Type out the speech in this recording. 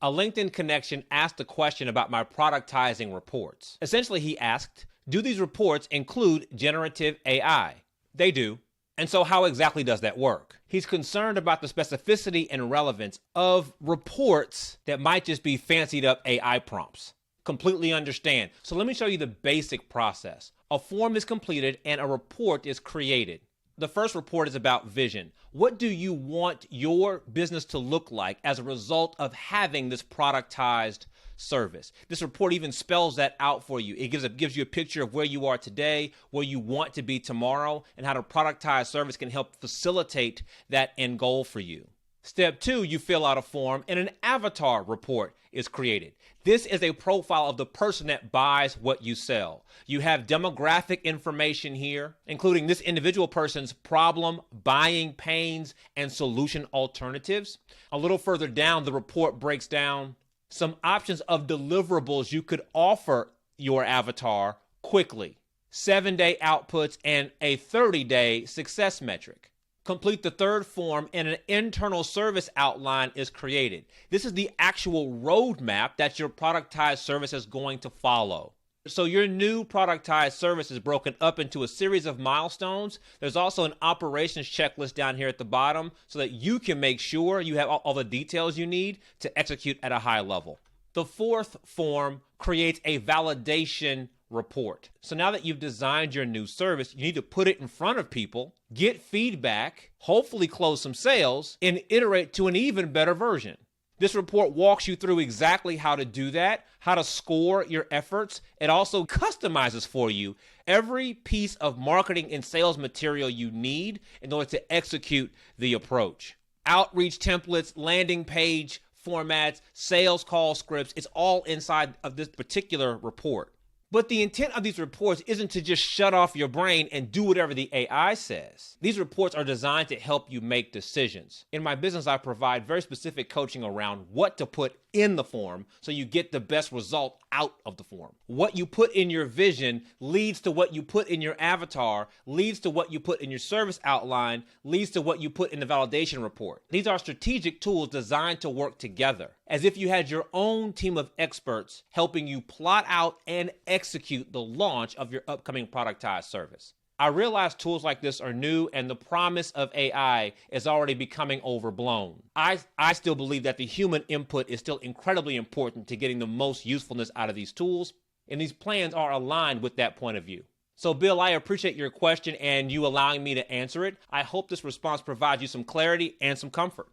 A LinkedIn connection asked a question about my productizing reports. Essentially, he asked, do these reports include generative AI? They do. And so how exactly does that work? He's concerned about the specificity and relevance of reports that might just be fancied up AI prompts. Completely understand. So let me show you the basic process. A form is completed and a report is created. The first report is about vision. What do you want your business to look like as a result of having this productized service? This report even spells that out for you. It gives you a picture of where you are today, where you want to be tomorrow, and how the productized service can help facilitate that end goal for you. Step 2, you fill out a form and an avatar report is created. This is a profile of the person that buys what you sell. You have demographic information here, including this individual person's problem, buying pains, and solution alternatives. A little further down, the report breaks down some options of deliverables you could offer your avatar quickly, 7-day outputs, and a 30-day success metric. Complete the third form and an internal service outline is created. This is the actual roadmap that your productized service is going to follow. So your new productized service is broken up into a series of milestones. There's also an operations checklist down here at the bottom so that you can make sure you have all the details you need to execute at a high level. The fourth form creates a validation report. So now that you've designed your new service, you need to put it in front of people, get feedback, hopefully close some sales, and iterate to an even better version. This report walks you through exactly how to do that, how to score your efforts. It also customizes for you every piece of marketing and sales material you need in order to execute the approach. Outreach templates, landing page formats, sales call scripts, it's all inside of this particular report. But the intent of these reports isn't to just shut off your brain and do whatever the AI says. These reports are designed to help you make decisions. In my business, I provide very specific coaching around what to put in the form so you get the best result out of the form. What you put in your vision leads to what you put in your avatar, leads to what you put in your service outline, leads to what you put in the validation report. These are strategic tools designed to work together, as if you had your own team of experts helping you plot out and execute the launch of your upcoming productized service. I realize tools like this are new and the promise of AI is already becoming overblown. I still believe that the human input is still incredibly important to getting the most usefulness out of these tools, and these plans are aligned with that point of view. So Bill, I appreciate your question and you allowing me to answer it. I hope this response provides you some clarity and some comfort.